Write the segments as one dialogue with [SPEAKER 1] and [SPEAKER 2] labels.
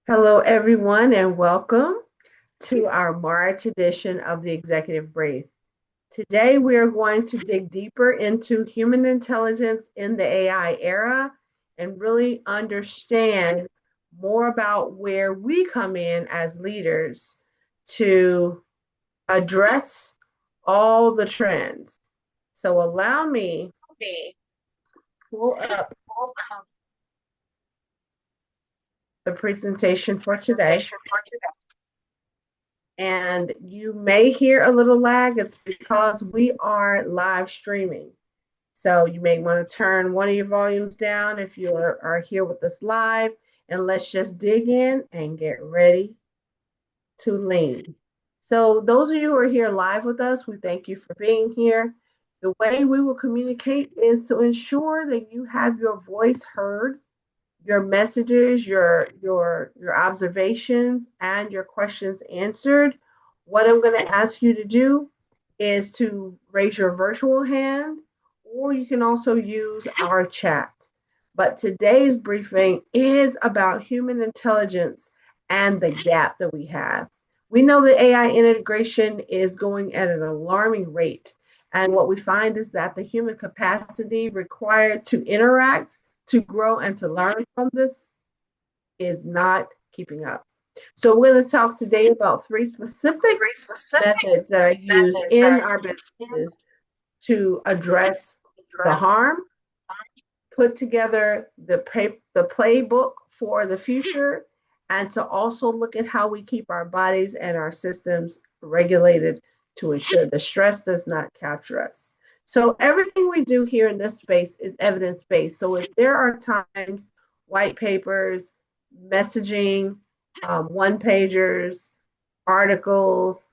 [SPEAKER 1] Hello, everyone, and welcome to our March edition of the Executive Brief. Today, we are going to dig deeper into human intelligence in the AI era and really understand more about where we come in as leaders to address all the trends. So, allow me
[SPEAKER 2] Okay.
[SPEAKER 1] to pull up
[SPEAKER 2] Well,
[SPEAKER 1] the presentation for today.
[SPEAKER 2] presentation for today.
[SPEAKER 1] And you may hear a little lag. It's because we are live streaming. So you may want to turn one of your volumes down if you are here with us live. And let's just dig in and get ready to lean. So those of you who are here live with us, we thank you for being here. The way we will communicate is to ensure that you have your voice heard, your messages, your observations, and your questions answered. What I'm going to ask you to do is to raise your virtual hand, or you can also use our chat. But today's briefing is about human intelligence and the gap that we have. We know that AI integration is going at an alarming rate. And what we find is that the human capacity required to interact, to grow, and to learn from this is not keeping up. So we're going to talk today about three specific
[SPEAKER 2] Very specific
[SPEAKER 1] methods that are used
[SPEAKER 2] methods that
[SPEAKER 1] in
[SPEAKER 2] are
[SPEAKER 1] our
[SPEAKER 2] used in
[SPEAKER 1] businesses to address the
[SPEAKER 2] address
[SPEAKER 1] harm, put together the playbook for the future, and to also look at how we keep our bodies and our systems regulated to ensure the stress does not capture us. So everything we do here in this space is evidence-based. So if there are times, white papers, messaging, one-pagers, articles,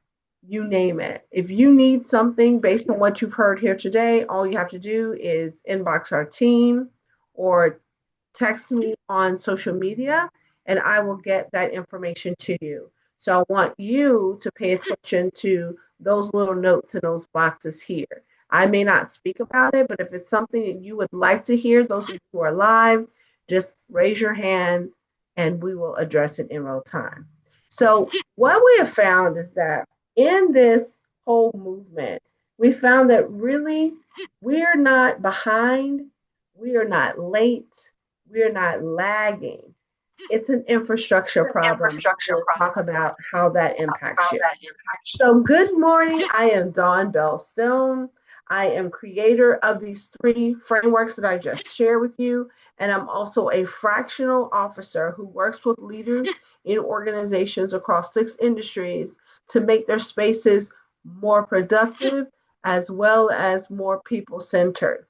[SPEAKER 1] you name it. If you need something based on what you've heard here today, all you have to do is inbox our team or text me on social media, and I will get that information to you. So I want you to pay attention to those little notes in those boxes here. I may not speak about it, but if it's something that you would like to hear, those of you who are live, just raise your hand and we will address it in real time. So, what we have found is that in this whole movement, we found that really we're not behind, we are not late, we are not lagging. It's an infrastructure problem.
[SPEAKER 2] infrastructure
[SPEAKER 1] We'll talk
[SPEAKER 2] problems.
[SPEAKER 1] about how that impacts
[SPEAKER 2] How
[SPEAKER 1] you.
[SPEAKER 2] that impacts
[SPEAKER 1] So, good morning. I am Dawn Bell Stone. I am creator of these three frameworks that I just shared with you. And I'm also a fractional officer who works with leaders in organizations across 6 industries to make their spaces more productive as well as more people centered.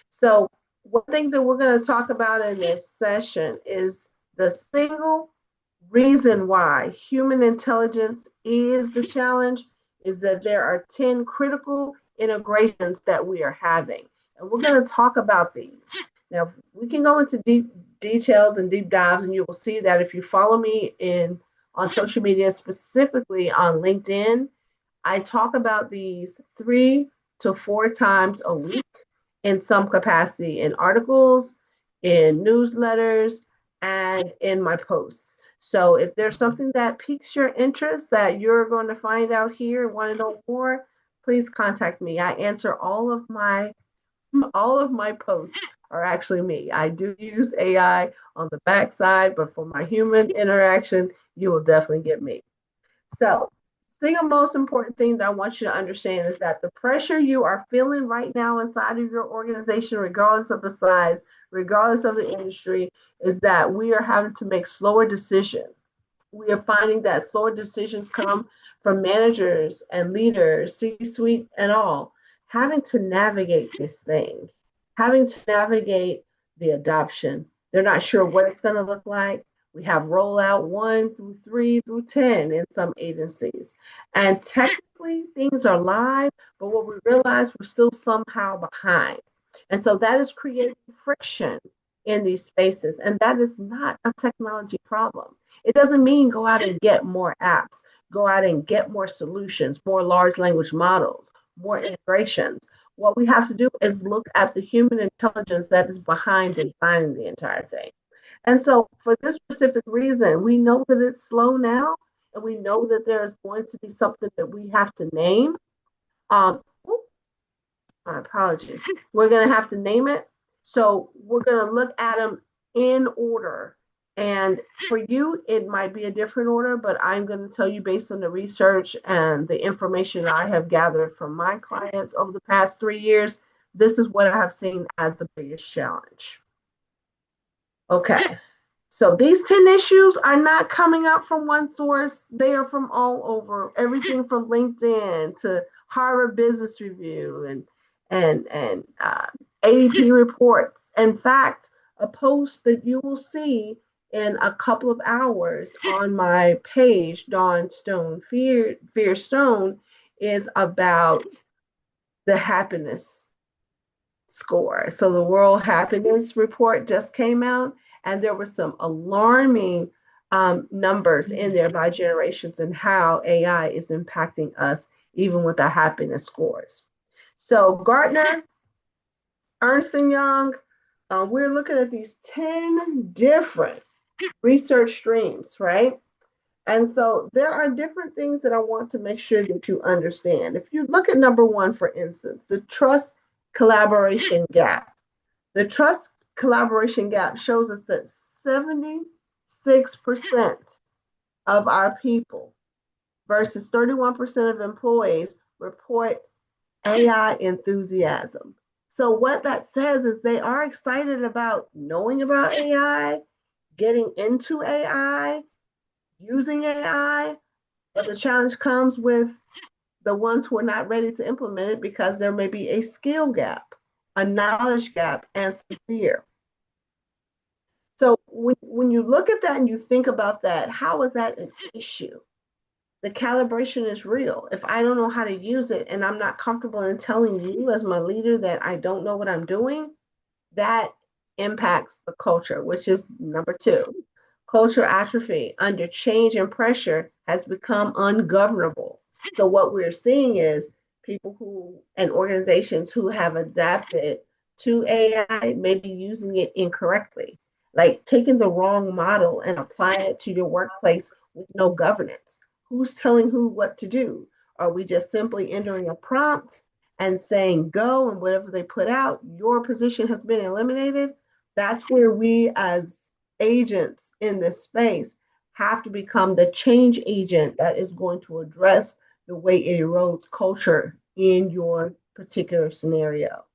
[SPEAKER 1] So, one thing that we're going to talk about in this session is the single reason why human intelligence is the challenge is that there are 10 critical integrations that we are having. And we're going to talk about these. Now, we can go into deep details and deep dives, and you will see that if you follow me in on social media, specifically on LinkedIn, I talk about these 3 to 4 times a week in some capacity in articles, in newsletters, and in my posts. So if there's something that piques your interest that you're going to find out here and want to know more, please contact me. I answer all of my posts are actually me. I do use AI on the backside, but for my human interaction, you will definitely get me. So, single most important thing that I want you to understand is that the pressure you are feeling right now inside of your organization, regardless of the size, regardless of the industry, is that we are having to make slower decisions. We are finding that slower decisions come from managers and leaders, C suite, and all, having to navigate this thing, having to navigate the adoption. They're not sure what it's going to look like. We have rollout 1 through 3 through 10 in some agencies. And technically, things are live, but what we realize, we're still somehow behind. And so that is creating friction in these spaces. And that is not a technology problem. It doesn't mean go out and get more apps, go out and get more solutions, more large language models, more integrations. What we have to do is look at the human intelligence that is behind designing the entire thing. And so, for this specific reason, we know that it's slow now, and we know that there's going to be something that we have to name. Um, my apologies. We're going to have to name it. So, we're going to look at them in order. And for you, it might be a different order, but I'm going to tell you based on the research and the information I have gathered from my clients over the past 3 years, this is what I have seen as the biggest challenge. Okay. So these 10 issues are not coming up from one source. They are from all over, everything from LinkedIn to Harvard Business Review and ADP reports. In fact, a post that you will see in a couple of hours on my page, Dawn Stone Fear Stone, is about the happiness score. So the World Happiness Report just came out, and there were some alarming numbers in there by generations and how AI is impacting us, even with our happiness scores. So Gartner, Ernst and Young, we're looking at these 10 different research streams, right? And so there are different things that I want to make sure that you understand. If you look at number one, for instance, the trust collaboration gap. The trust collaboration gap shows us that 76% of our people versus 31% of employees report AI enthusiasm. So, what that says is they are excited about knowing about AI, getting into AI, using AI, but the challenge comes with the ones who are not ready to implement it because there may be a skill gap, a knowledge gap, and some fear. So when you look at that and you think about that, how is that an issue? The calibration is real. If I don't know how to use it and I'm not comfortable in telling you as my leader that I don't know what I'm doing, that impacts the culture, which is number two. Culture atrophy under change and pressure has become ungovernable. So what we're seeing is people who and organizations who have adapted to AI may be using it incorrectly, like taking the wrong model and applying it to your workplace with no governance. Who's telling who what to do? Are we just simply entering a prompt and saying go, and whatever they put out, your position has been eliminated? That's where we as agents in this space have to become the change agent that is going to address the way it erodes culture in your particular scenario.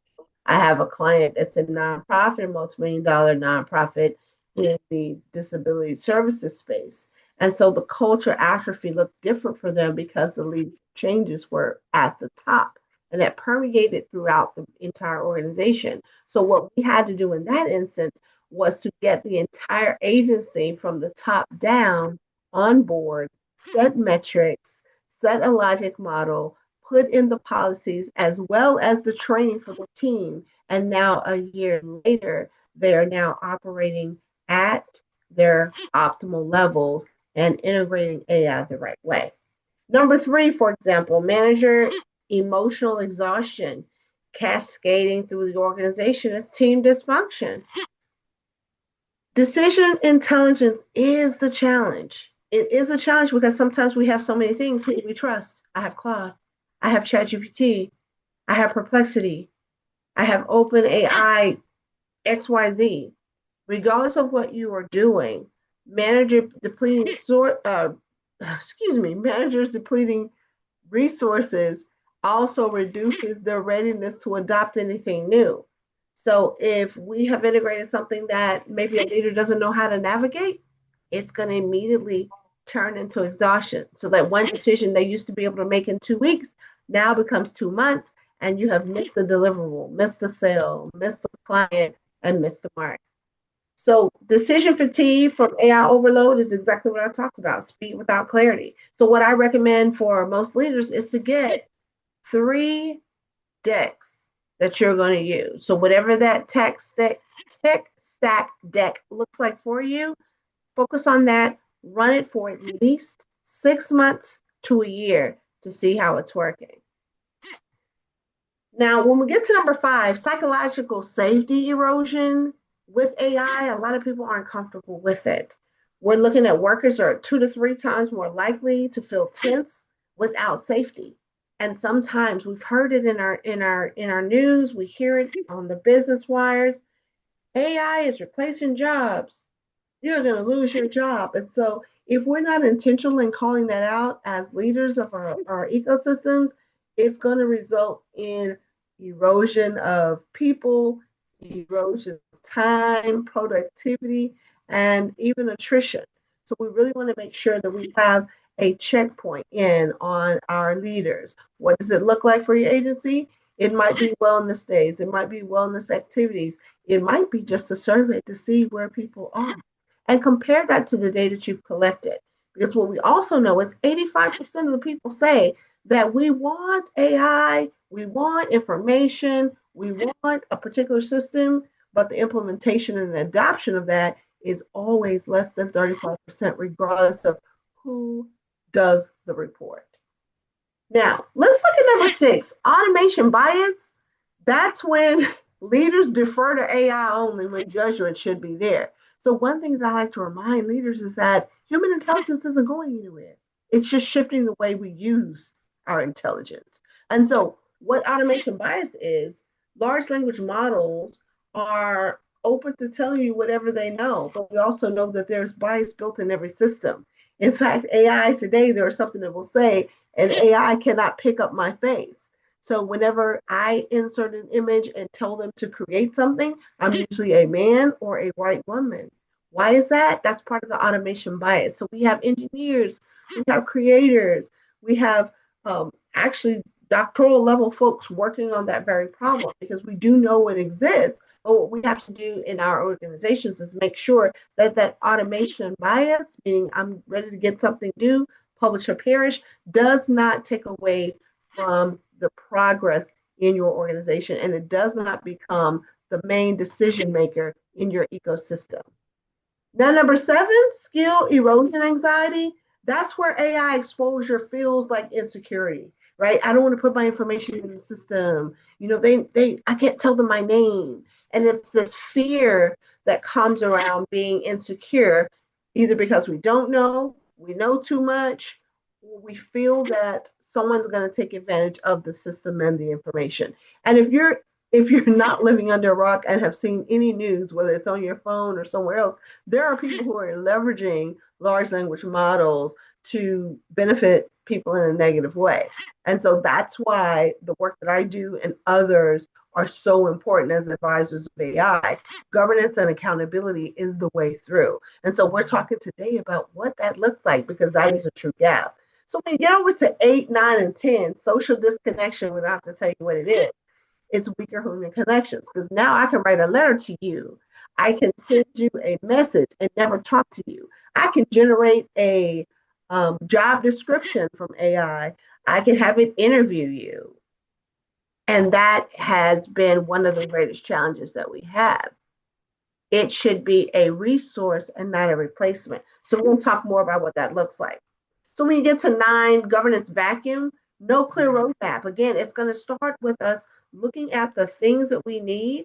[SPEAKER 1] I have a client that's a nonprofit, a multi-million dollar nonprofit in the disability services space. And so the culture atrophy looked different for them because the leadership changes were at the top and that permeated throughout the entire organization. So what we had to do in that instance was to get the entire agency from the top down on board, set metrics, set a logic model, put in the policies as well as the training for the team. And now, a year later, they are now operating at their optimal levels and integrating AI the right way. Number three, for example, manager emotional exhaustion cascading through the organization is team dysfunction. Decision intelligence is the challenge. It is a challenge because sometimes we have so many things. Who do we trust? I have Claude. I have ChatGPT. I have Perplexity. I have OpenAI XYZ. Regardless of what you are doing, manager depleting managers depleting resources also reduces their readiness to adopt anything new. So if we have integrated something that maybe a leader doesn't know how to navigate, it's going to immediately turn into exhaustion. So that one decision they used to be able to make in 2 weeks now becomes 2 months, and you have missed the deliverable, missed the sale, missed the client, and missed the mark. So decision fatigue from AI overload is exactly what I talked about, speed without clarity. So what I recommend for most leaders is to get 3 decks that you're going to use. So whatever that tech stack deck looks like for you, focus on that, run it for at least 6 months to a year to see how it's working. Now, when we get to number 5, psychological safety erosion, With AI, a lot of people aren't comfortable with it. We're looking at workers are 2 to 3 times more likely to feel tense without safety. And sometimes we've heard it in our news, we hear it on the business wires. AI is replacing jobs. You're going to lose your job. And so, if we're not intentional in calling that out as leaders of our ecosystems, it's going to result in erosion of people, erosion of time, productivity, and even attrition. So, we really want to make sure that we have a checkpoint in on our leaders. What does it look like for your agency? It might be wellness days, it might be wellness activities, it might be just a survey to see where people are and compare that to the data that you've collected. Because what we also know is 85% of the people say that we want AI, we want information, we want a particular system, but the implementation and the adoption of that is always less than 35%, regardless of who does the report. Now, let's look at number 6, automation bias. That's when leaders defer to AI only when judgment should be there. So, one thing that I like to remind leaders is that human intelligence isn't going anywhere. It's just shifting the way we use our intelligence. And so, what automation bias is, large language models are open to telling you whatever they know, but we also know that there's bias built in every system. In fact, AI today, there is something that will say, an AI cannot pick up my face. So whenever I insert an image and tell them to create something, I'm usually a man or a white woman. Why is that? That's part of the automation bias. So we have engineers, we have creators, we have actually doctoral level folks working on that very problem because we do know it exists. But what we have to do in our organizations is make sure that that automation bias, meaning I'm ready to get something new, publish or perish, does not take away from the progress in your organization, and it does not become the main decision maker in your ecosystem. Now, number 7, skill erosion anxiety. That's where AI exposure feels like insecurity, right? I don't want to put my information in the system. I can't tell them my name. And it's this fear that comes around being insecure, either because we don't know, we know too much, or we feel that someone's going to take advantage of the system and the information. And if you're not living under a rock and have seen any news, whether it's on your phone or somewhere else, there are people who are leveraging large language models to benefit people in a negative way. And so that's why the work that I do and others are so important as advisors of AI. Governance and accountability is the way through. And so we're talking today about what that looks like because that is a true gap. So when you get over to 8, 9, and 10, social disconnection, we don't have to tell you what it is. It's weaker human connections because now I can write a letter to you. I can send you a message and never talk to you. I can generate a job description from AI. I can have it interview you. And that has been one of the greatest challenges that we have. It should be a resource and not a replacement. So we're going to talk more about what that looks like. So when you get to 9, governance vacuum, no clear roadmap. Again, it's going to start with us looking at the things that we need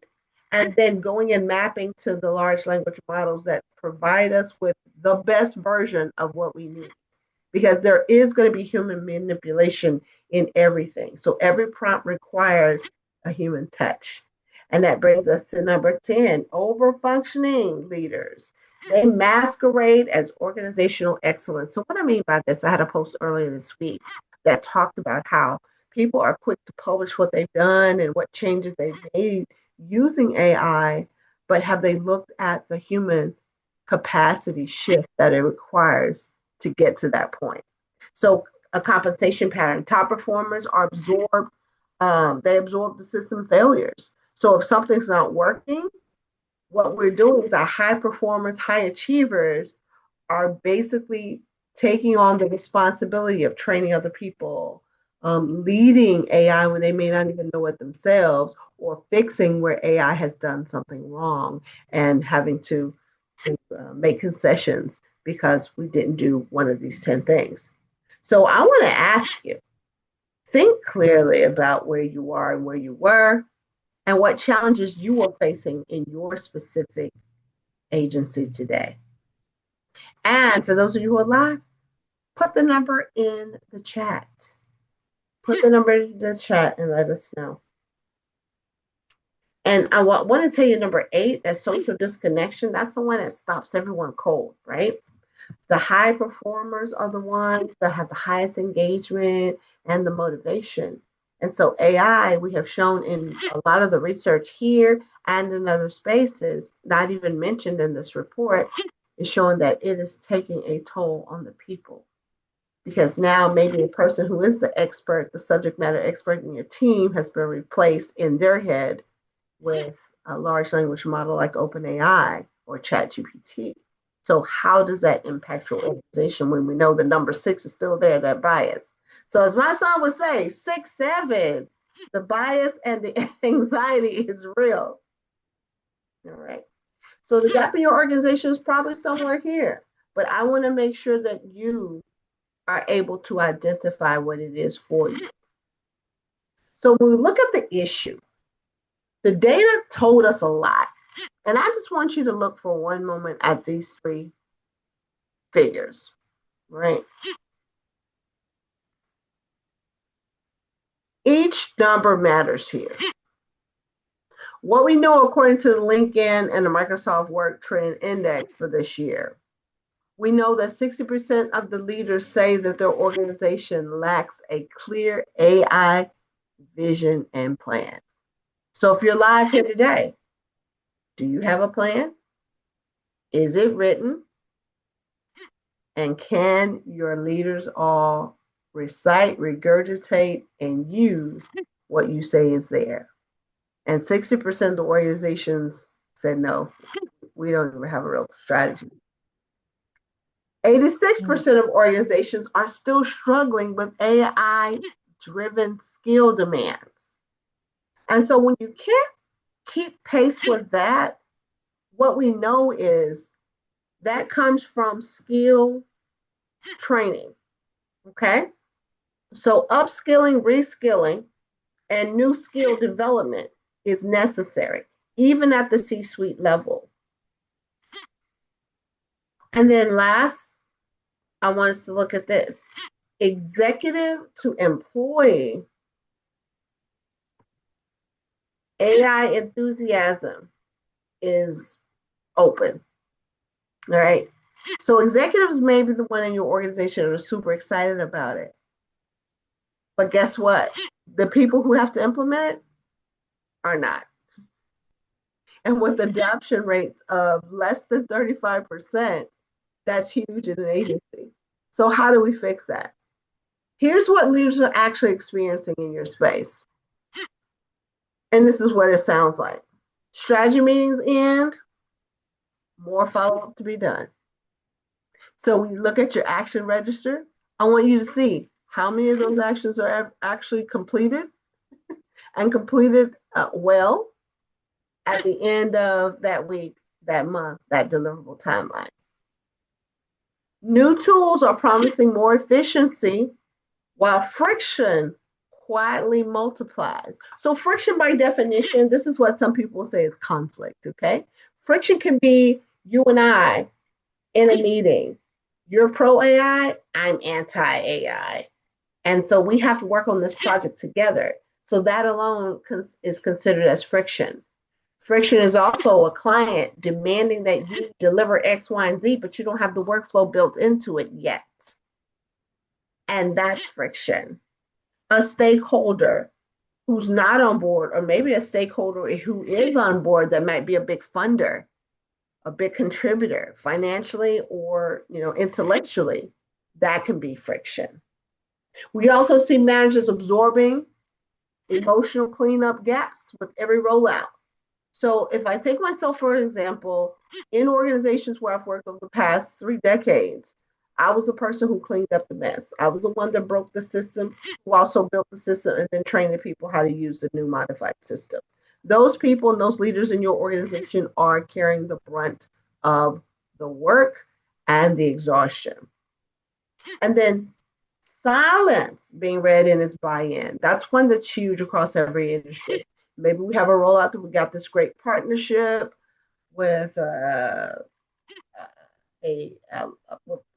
[SPEAKER 1] and then going and mapping to the large language models that provide us with the best version of what we need. Because there is going to be human manipulation in everything. So every prompt requires a human touch. And that brings us to number 10, over-functioning leaders. They masquerade as organizational excellence. So what I mean by this, I had a post earlier this week that talked about how people are quick to publish what they've done and what changes they've made using AI, but have they looked at the human capacity shift that it requires to get to that point? So a compensation pattern, top performers are absorbed, they absorb the system failures. So if something's not working, what we're doing is our high performers, high achievers are basically taking on the responsibility of training other people, leading AI when they may not even know it themselves, or fixing where AI has done something wrong and having to make concessions because we didn't do one of these 10 things. So I want to ask you, think clearly about where you are and where you were. and what challenges you are facing in your specific agency today. And for those of you who are live, put the number in the chat. Put the number in the chat and let us know. And I want to tell you number 8, that social disconnection, that's the one that stops everyone cold, right? The high performers are the ones that have the highest engagement and the motivation. And so AI, we have shown in a lot of the research here and in other spaces, not even mentioned in this report, is showing that it is taking a toll on the people. Because now maybe the person who is the expert, the subject matter expert in your team has been replaced in their head with a large language model like OpenAI or ChatGPT. So how does that impact your organization when we know the number 6 is still there, that bias? So as my son would say, 6, 7, the bias and the anxiety is real. All right. So the gap in your organization is probably somewhere here, but I want to make sure that you are able to identify what it is for you. So when we look at the issue, the data told us a lot. And I just want you to look for one moment at these 3 figures, right? Each number matters here. What we know according to the LinkedIn and the Microsoft Work Trend Index for this year, we know that 60% of the leaders say that their organization lacks a clear AI vision and plan. So if you're live here today, do you have a plan? Is it written? And can your leaders all recite, regurgitate, and use what you say is there? And 60% of the organizations said no, we don't even have a real strategy. 86% of organizations are still struggling with AI-driven skill demands. And so when you can't keep pace with that, what we know is that comes from skill training, okay? So upskilling, reskilling, and new skill development is necessary, even at the C-suite level. And then last, I want us to look at this. Executive to employee AI enthusiasm is open, all right? So executives may be the one in your organization that are super excited about it. But guess what? The people who have to implement it are not. And with adoption rates of less than 35%, that's huge in an agency. So how do we fix that? Here's what leaders are actually experiencing in your space. And this is what it sounds like. Strategy meetings end, more follow-up to be done. So when you look at your action register, I want you to see how many of those actions are actually completed and completed well at the end of that week, that month, that deliverable timeline. New tools are promising more efficiency while friction quietly multiplies. So friction by definition, this is what some people say is conflict, okay? Friction can be you and I in a meeting. You're pro AI, I'm anti AI. And so we have to work on this project together. So that alone is considered as friction. Friction is also a client demanding that you deliver X, Y, and Z, but you don't have the workflow built into it yet. And that's friction. A stakeholder who's not on board, or maybe a stakeholder who is on board that might be a big funder, a big contributor financially or intellectually, that can be friction. We also see managers absorbing emotional cleanup gaps with every rollout. So if I take myself for example, in organizations where I've worked over the past 3 decades, I was the person who cleaned up the mess. I was the one that broke the system, who also built the system and then trained the people how to use the new modified system. Those people and those leaders in your organization are carrying the brunt of the work and the exhaustion. And then silence being read in is buy-in. That's one that's huge across every industry. Maybe we have a rollout that we got this great partnership with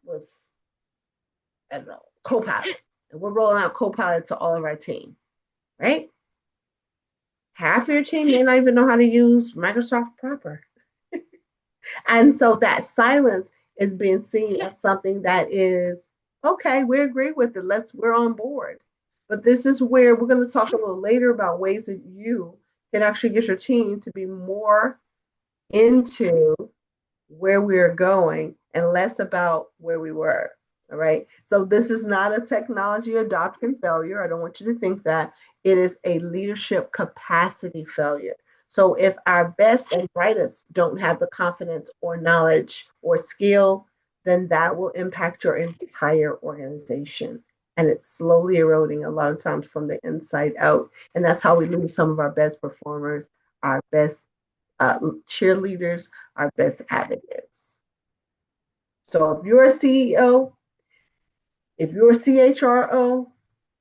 [SPEAKER 1] with I don't know, Copilot, and we're rolling out Copilot to all of our team, right? Half of your team may not even know how to use Microsoft proper. And so that silence is being seen as something that is okay, we agree with it. We're on board. But this is where we're going to talk a little later about ways that you can actually get your team to be more into where we're going and less about where we were. All right. So this is not a technology adoption failure. I don't want you to think that. It is a leadership capacity failure. So if our best and brightest don't have the confidence or knowledge or skill, then that will impact your entire organization. And it's slowly eroding a lot of times from the inside out. And that's how we lose some of our best performers, our best cheerleaders, our best advocates. So if you're a CEO, if you're a CHRO,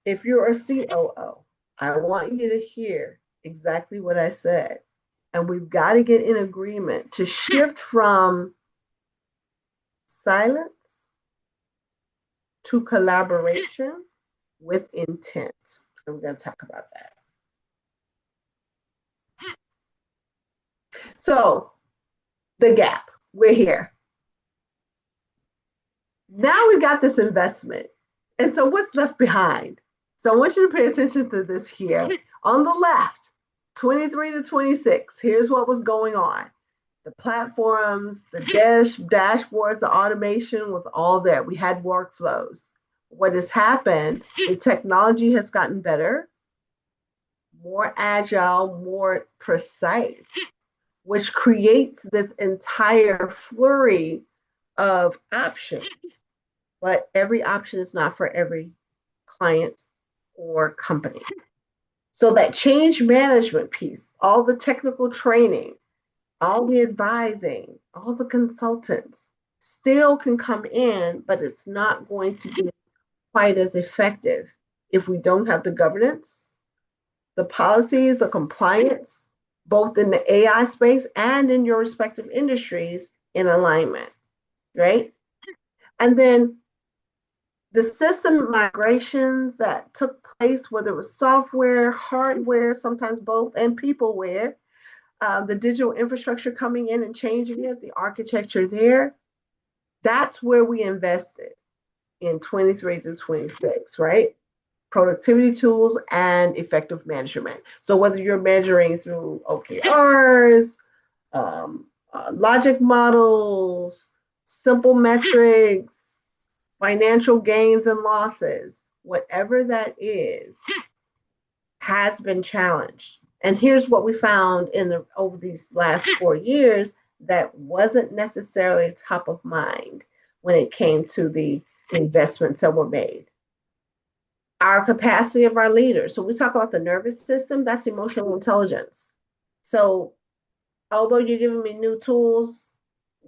[SPEAKER 1] if you're a COO, I want you to hear exactly what I said. And we've got to get in agreement to shift from silence to collaboration with intent. And we're going to talk about that. So, the gap, we're here. Now we got this investment. And so what's left behind? So I want you to pay attention to this here. On the left, 23 to 26, here's what was going on. The platforms, the dashboards, the automation was all there. We had workflows. What has happened, the technology has gotten better, more agile, more precise, which creates this entire flurry of options. But every option is not for every client or company. So that change management piece, all the technical training, all the advising, all the consultants still can come in, but it's not going to be quite as effective if we don't have the governance, the policies, the compliance, both in the AI space and in your respective industries in alignment, right? And then the system migrations that took place, whether it was software, hardware, sometimes both, and peopleware, the digital infrastructure coming in and changing it, the architecture there, that's where we invested in 23 through 26, right? Productivity tools and effective measurement. So whether you're measuring through OKRs, logic models, simple metrics, financial gains and losses, whatever that is, has been challenged. And here's what we found over these last 4 years that wasn't necessarily top of mind when it came to the investments that were made. Our capacity of our leaders. So we talk about the nervous system, that's emotional intelligence. So although you're giving me new tools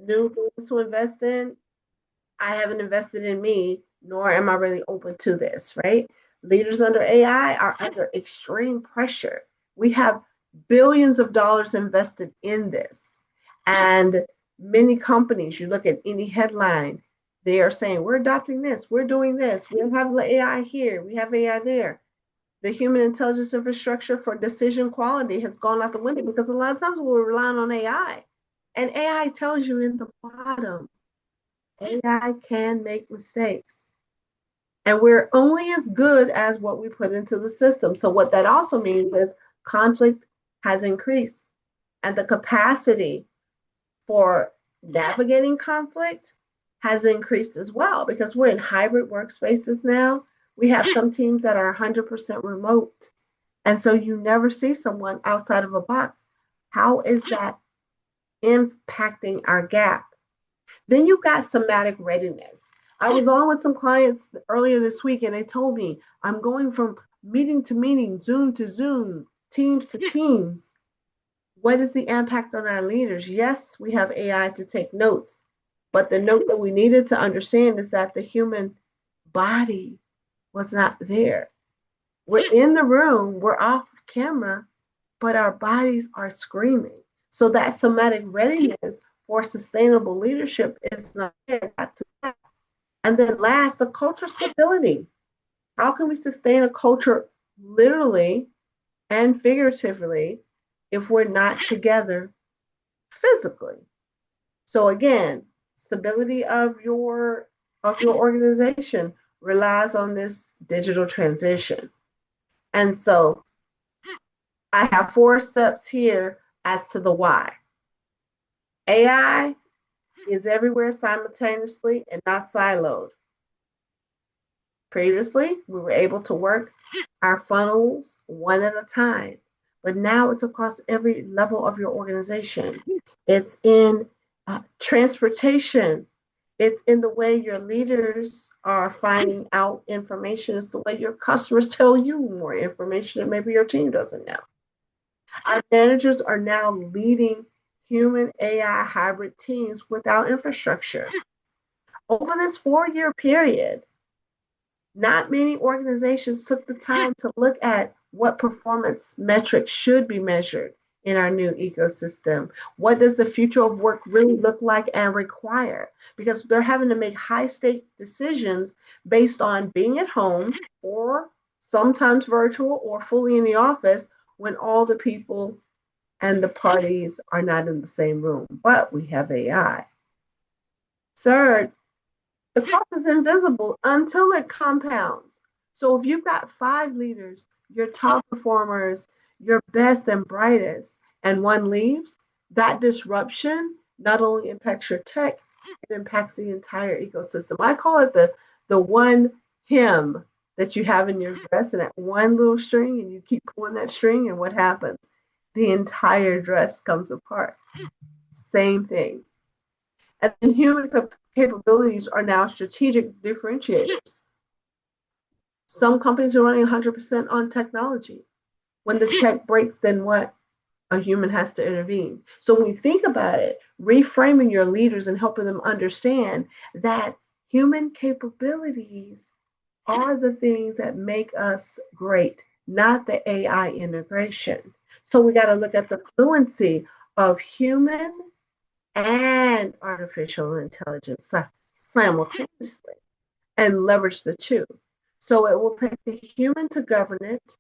[SPEAKER 1] to invest in, I haven't invested in me, nor am I really open to this, right? Leaders under AI are under extreme pressure. We have billions of dollars invested in this. And many companies, you look at any headline, they are saying, we're adopting this, we're doing this, we have the AI here, we have AI there. The human intelligence infrastructure for decision quality has gone out the window because a lot of times we're relying on AI. And AI tells you in the bottom, AI can make mistakes. And we're only as good as what we put into the system. So what that also means is conflict has increased and the capacity for navigating conflict has increased as well because we're in hybrid workspaces now. We have some teams that are 100% remote. And so you never see someone outside of a box. How is that impacting our gap? Then you've got somatic readiness. I was on with some clients earlier this week and they told me I'm going from meeting to meeting, Zoom to Zoom, Teams to Teams. What is the impact on our leaders? Yes, we have AI to take notes, but the note that we needed to understand is that the human body was not there. We're in the room, we're off camera, but our bodies are screaming. So that somatic readiness for sustainable leadership is not there. And then last, the culture stability. How can we sustain a culture literally and figuratively if we're not together physically? So again, stability of your organization relies on this digital transition. And so I have 4 steps here as to the why. AI is everywhere simultaneously and not siloed. Previously, we were able to work our funnels one at a time, but now it's across every level of your organization. It's in transportation. It's in the way your leaders are finding out information. It's the way your customers tell you more information that maybe your team doesn't know. Our managers are now leading human AI hybrid teams without infrastructure. Over this 4 year period, not many organizations took the time to look at what performance metrics should be measured in our new ecosystem. What does the future of work really look like and require? Because they're having to make high stake decisions based on being at home or sometimes virtual or fully in the office when all the people and the parties are not in the same room. But we have AI. Third, the cost is invisible until it compounds. So if you've got 5 leaders, your top performers, your best and brightest, and one leaves, that disruption not only impacts your tech, it impacts the entire ecosystem. I call it the one hem that you have in your dress and that one little string, and you keep pulling that string, and what happens? The entire dress comes apart. Same thing. And then human capabilities are now strategic differentiators. Some companies are running 100% on technology. When the tech breaks, then what? A human has to intervene. So when you think about it, reframing your leaders and helping them understand that human capabilities are the things that make us great, not the AI integration. So we got to look at the fluency of human and artificial intelligence simultaneously and leverage the two. So it will take a human to govern it.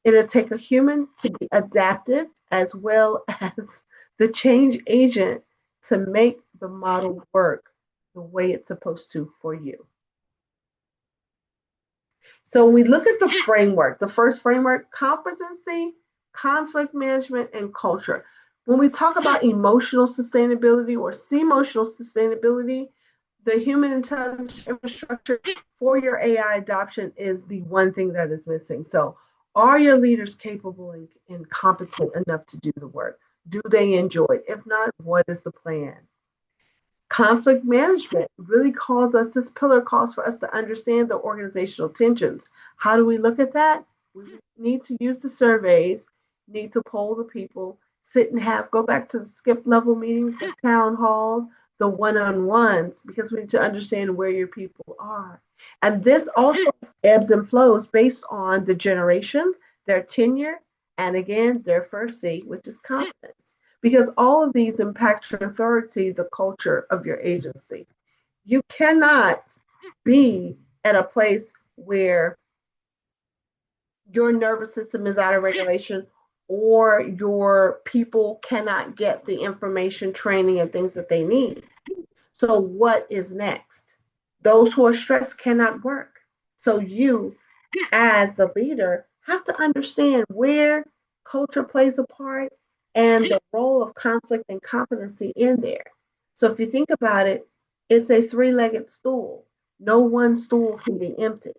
[SPEAKER 1] It'll take a human to be adaptive as well as the change agent to make the model work the way it's supposed to for you. So we look at the framework. The first framework, competency, conflict management, and culture. When we talk about emotional sustainability or emotional sustainability, the human intelligence infrastructure for your AI adoption is the one thing that is missing. So are your leaders capable and competent enough to do the work? Do they enjoy it? If not, what is the plan? Conflict management really this pillar calls for us to understand the organizational tensions. How do we look at that? We need to use the surveys, need to poll the people, sit and go back to the skip level meetings, the town halls, the one-on-ones, because we need to understand where your people are. And this also ebbs and flows based on the generations, their tenure, and again, their first C, which is competence. Because all of these impact your authority, the culture of your agency. You cannot be at a place where your nervous system is out of regulation or your people cannot get the information, training, and things that they need. So, what is next? Those who are stressed cannot work. So, you, as the leader, have to understand where culture plays a part and the role of conflict and competency in there. So, if you think about it, it's a 3-legged stool. No one stool can be empty,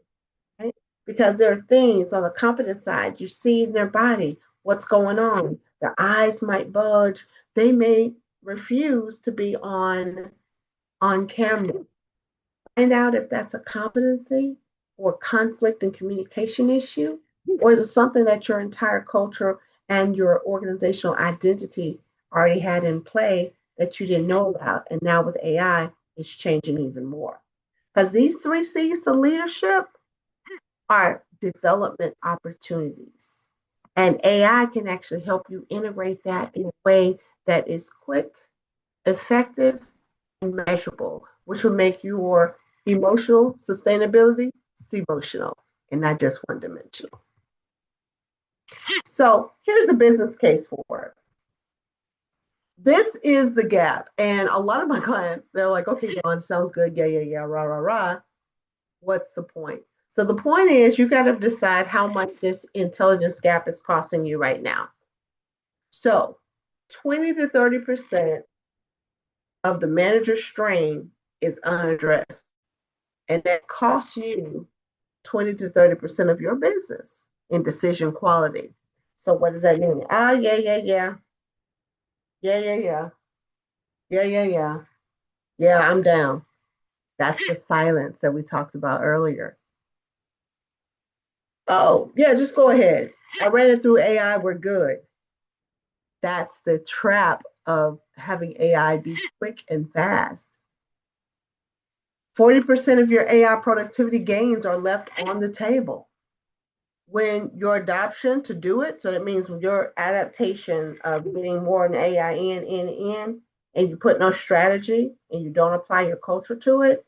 [SPEAKER 1] right? Because there are things on the competent side you see in their body, what's going on. Their eyes might bulge. They may refuse to be on camera. Find out if that's a competency or conflict and communication issue, or is it something that your entire culture and your organizational identity already had in play that you didn't know about? And now with AI, it's changing even more. Because these 3 C's to leadership are development opportunities. And AI can actually help you integrate that in a way that is quick, effective, and measurable, which will make your emotional sustainability emotional and not just one dimensional. So here's the business case for it. This is the gap. And a lot of my clients, they're like, okay, Dawn, sounds good. Yeah, yeah, yeah, rah, rah, rah. What's the point? So the point is you got to decide how much this intelligence gap is costing you right now. So 20 to 30% of the manager strain is unaddressed. And that costs you 20 to 30% of your business in decision quality. So what does that mean? Ah, yeah, yeah, yeah. Yeah, yeah, yeah. Yeah, yeah, yeah. Yeah, I'm down. That's the silence that we talked about earlier. Oh, yeah, just go ahead. I ran it through AI. We're good. That's the trap of having AI be quick and fast. 40% of your AI productivity gains are left on the table. When your adoption to do it, so that means when your adaptation of getting more in AI in, and you put no strategy and you don't apply your culture to it,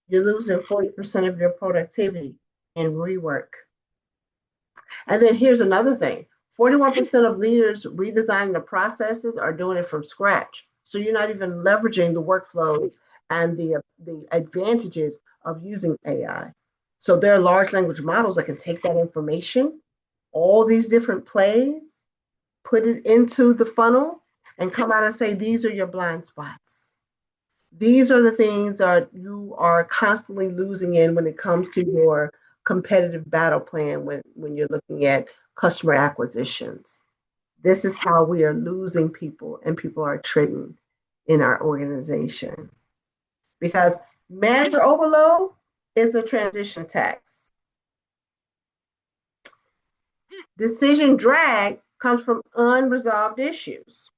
[SPEAKER 1] you're losing 40% of your productivity in rework. And then here's another thing. 41% of leaders redesigning the processes are doing it from scratch. So you're not even leveraging the workflows and the advantages of using AI. So there are large language models that can take that information, all these different plays, put it into the funnel, and come out and say, these are your blind spots. These are the things that you are constantly losing in when it comes to your competitive battle plan when you're looking at customer acquisitions. This is how we are losing people and people are trading in our organization. Because manager overload is a transition tax. Decision drag comes from unresolved issues.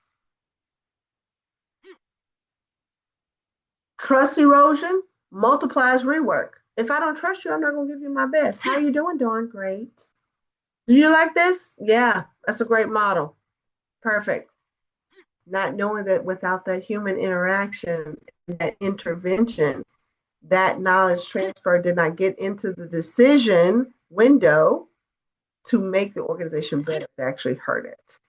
[SPEAKER 1] Trust erosion multiplies rework. If I don't trust you, I'm not going to give you my best. How are you doing, Dawn? Great. Do you like this? Yeah, that's a great model. Perfect. Not knowing that without that human interaction, that intervention, that knowledge transfer did not get into the decision window to make the organization better, it actually hurt it.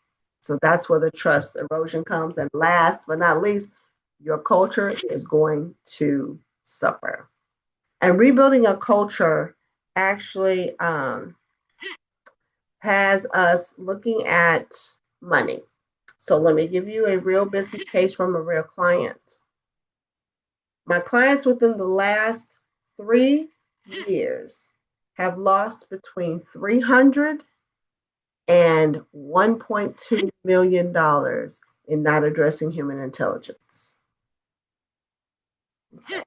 [SPEAKER 1] So that's where the trust erosion comes. And last but not least, your culture is going to suffer. And rebuilding a culture actually has us looking at money. So let me give you a real business case from a real client. My clients within the last 3 years have lost between $300 and $1.2 million in not addressing human intelligence. Okay.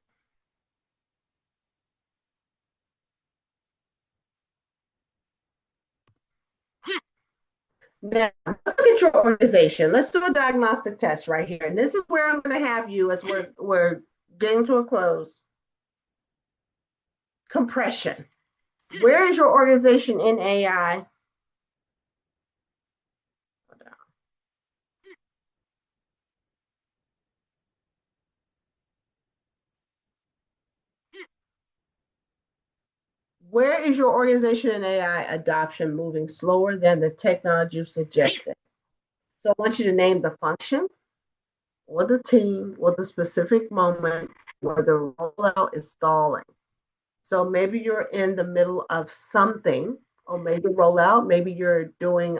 [SPEAKER 1] Now, let's look at your organization. Let's do a diagnostic test right here. And this is where I'm going to have you as we're getting to a close. Compression. Where is your organization in AI? Where is your organization in AI adoption moving slower than the technology you suggested? So I want you to name the function or the team or the specific moment where the rollout is stalling. So maybe you're in the middle of something, or maybe rollout, maybe you're doing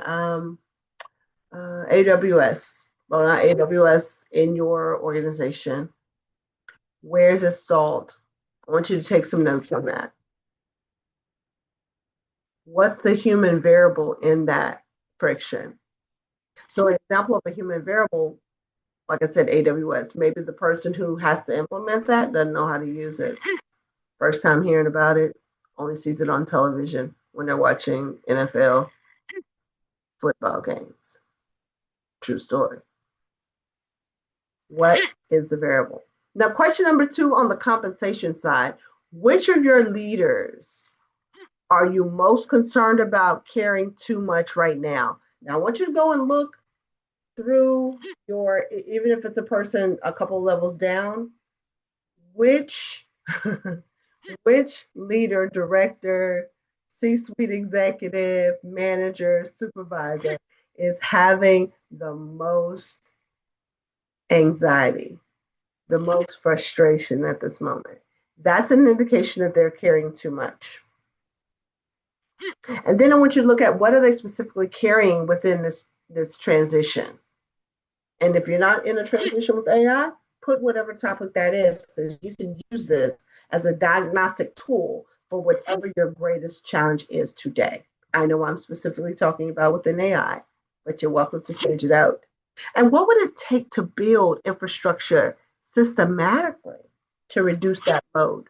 [SPEAKER 1] AWS, well, not AWS in your organization. Where is it stalled? I want you to take some notes on that. What's the human variable in that friction? So an example of a human variable, like I said, AWS, maybe the person who has to implement that doesn't know how to use it. First time hearing about it, only sees it on television when they're watching NFL football games. True story. What is the variable? Now, question number 2 on the compensation side, which of your leaders are you most concerned about caring too much right now? Now, I want you to go and look through your, even if it's a person a couple levels down, which which leader, director, C-suite executive, manager, supervisor is having the most anxiety, the most frustration at this moment? That's an indication that they're carrying too much. And then I want you to look at what are they specifically carrying within this transition. And if you're not in a transition with AI, put whatever topic that is, because you can use this as a diagnostic tool for whatever your greatest challenge is today. I know I'm specifically talking about within AI, but you're welcome to change it out. And what would it take to build infrastructure systematically to reduce that load?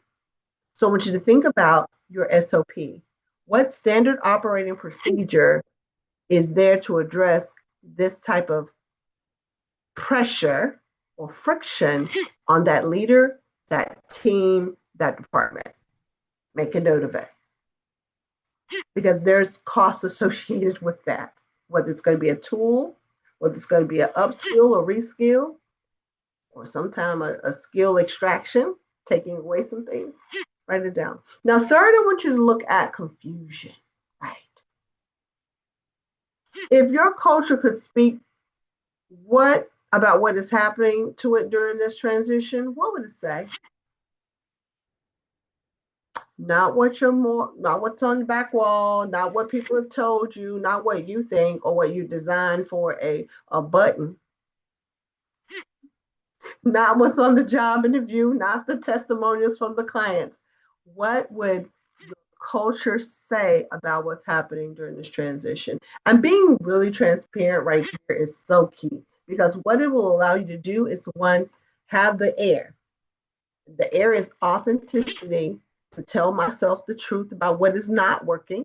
[SPEAKER 1] So I want you to think about your SOP. What standard operating procedure is there to address this type of pressure or friction on that leader, that team, that department? Make a note of it, because there's costs associated with that, whether it's going to be a tool, whether it's going to be an upskill or reskill, or sometime a skill extraction, taking away some things. Write it down. Now, third, I want you to look at confusion, right? If your culture could speak about what is happening to it during this transition, what would it say? Not what's on the back wall, not what people have told you, not what you think or what you designed for a button, not what's on the job interview, not the testimonials from the clients. What would culture say about what's happening during this transition? And being really transparent right here is so key, because what it will allow you to do is, one, have the air. The air is authenticity, to tell myself the truth about what is not working.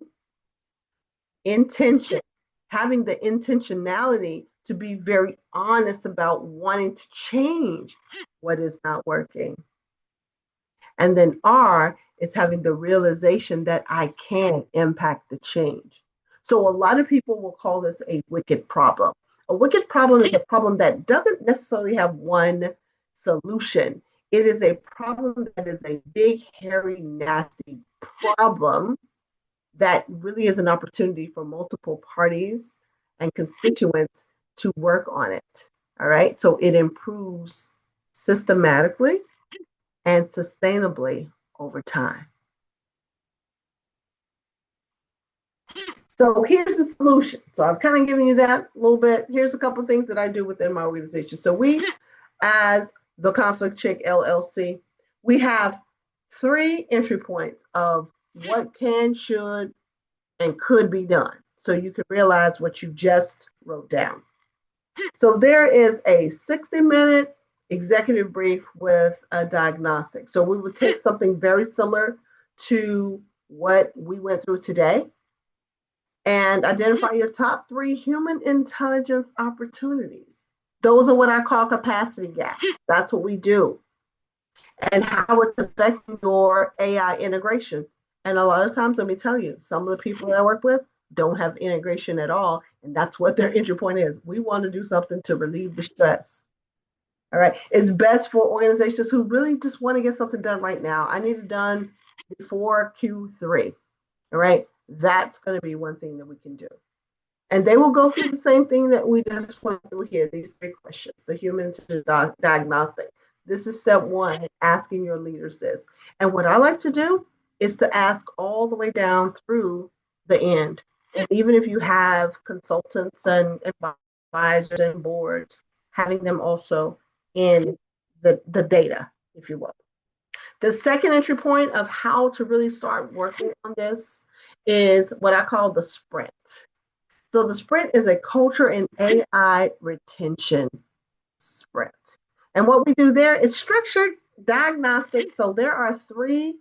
[SPEAKER 1] Intention, having the intentionality to be very honest about wanting to change what is not working. And then R is having the realization that I can impact the change. So a lot of people will call this a wicked problem. A wicked problem is a problem that doesn't necessarily have one solution. It is a problem that is a big, hairy, nasty problem that really is an opportunity for multiple parties and constituents to work on it. All right. So it improves systematically and sustainably over time. So here's the solution. So I've kind of given you that a little bit. Here's a couple of things that I do within my organization. So we, as the Conflict Chick LLC, we have 3 entry points of what can, should, and could be done, so you can realize what you just wrote down. So there is a 60-minute executive brief with a diagnostic. So we would take something very similar to what we went through today and identify your top 3 human intelligence opportunities. Those are what I call capacity gaps. That's what we do. And how it's affecting your AI integration. And a lot of times, let me tell you, some of the people that I work with don't have integration at all. And that's what their entry point is. We want to do something to relieve the stress. All right. It's best for organizations who really just want to get something done right now. I need it done before Q3. All right. That's going to be one thing that we can do. And they will go through the same thing that we just went through here, these 3 questions, the human diagnostic. This is step 1, asking your leaders this. And what I like to do is to ask all the way down through the end. And even if you have consultants and advisors and boards, having them also in the data, if you will. The second entry point of how to really start working on this is what I call the sprint. So the sprint is a culture and AI retention sprint. And what we do there is structured diagnostic. So there are 3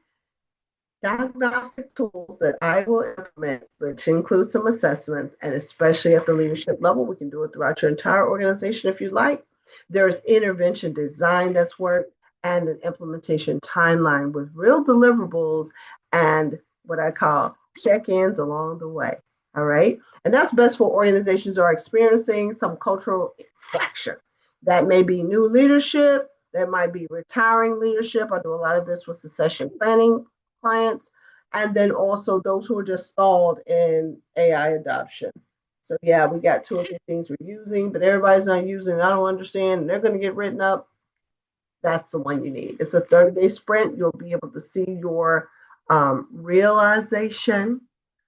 [SPEAKER 1] diagnostic tools that I will implement, which includes some assessments, and especially at the leadership level. We can do it throughout your entire organization if you like. There's intervention design that's worked, and an implementation timeline with real deliverables and what I call check-ins along the way. All right. And that's best for organizations that are experiencing some cultural fracture. That may be new leadership, that might be retiring leadership. I do a lot of this with succession planning clients. And then also those who are just stalled in AI adoption. So yeah, we got two or three things we're using, but everybody's not using it. I don't understand. And they're going to get written up. That's the one you need. It's a 30-day sprint. You'll be able to see your realization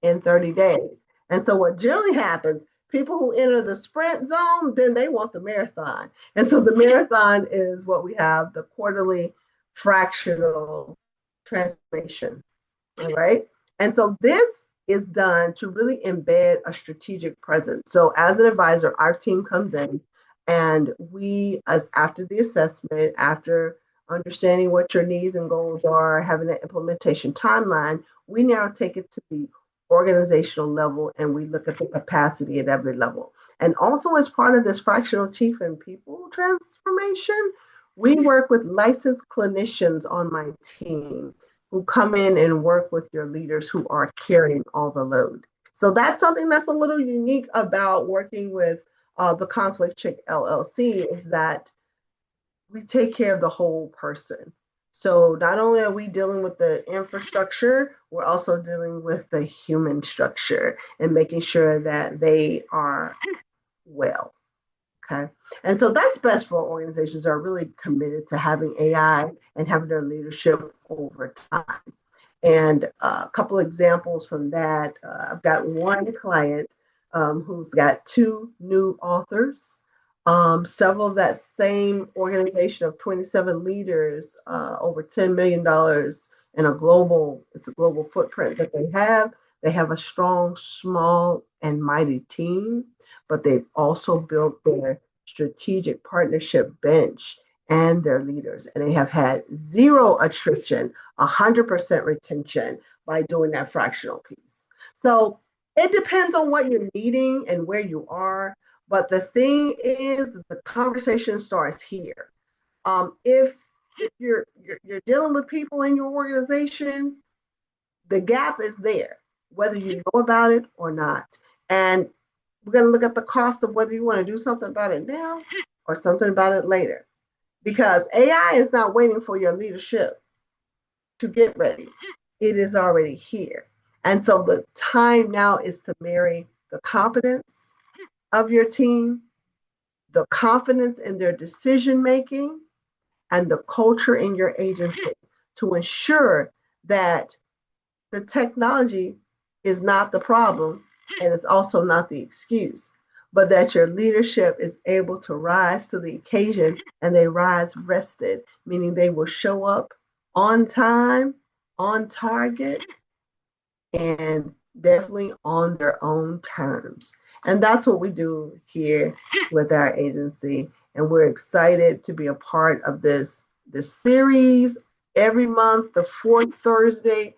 [SPEAKER 1] in 30 days. And so what generally happens, people who enter the sprint zone, then they want the marathon. And so the marathon is what we have, the quarterly fractional transformation. All right. And so this is done to really embed a strategic presence. So as an advisor, our team comes in and we, as after the assessment, after understanding what your needs and goals are, having an implementation timeline, we now take it to the organizational level and we look at the capacity at every level. And also as part of this fractional chief and people transformation, we work with licensed clinicians on my team who come in and work with your leaders who are carrying all the load. So that's something that's a little unique about working with the Conflict Chick LLC is that we take care of the whole person. So not only are we dealing with the infrastructure, we're also dealing with the human structure and making sure that they are well. Okay. And so that's best for organizations that are really committed to having AI and having their leadership over time. And a couple of examples from that. I've got one client who's got two new authors. Several of that same organization of 27 leaders, over $10 million in it's a global footprint that they have. They have a strong, small, and mighty team, but they've also built their strategic partnership bench and their leaders. And they have had zero attrition, 100% retention by doing that fractional piece. So it depends on what you're needing and where you are. But the thing is, the conversation starts here. If you're dealing with people in your organization, the gap is there, whether you know about it or not. And we're going to look at the cost of whether you want to do something about it now or something about it later. Because AI is not waiting for your leadership to get ready. It is already here. And so the time now is to marry the competence of your team, the confidence in their decision making, and the culture in your agency to ensure that the technology is not the problem and it's also not the excuse, but that your leadership is able to rise to the occasion and they rise rested, meaning they will show up on time, on target, and definitely on their own terms. And that's what we do here with our agency. And we're excited to be a part of this series every month, the fourth Thursday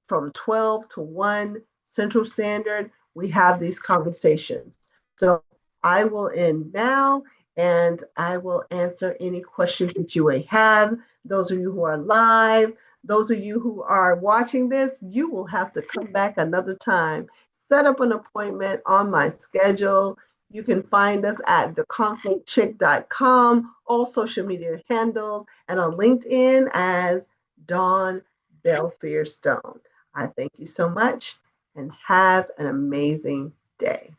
[SPEAKER 1] from 12 to 1 Central Standard. We have these conversations. So I will end now and I will answer any questions that you may have. Those of you who are live, those of you who are watching this, you will have to come back another time. Set up an appointment on my schedule. You can find us at theconflictchick.com, all social media handles, and on LinkedIn as Dawn Belfier Stone. I thank you so much and have an amazing day.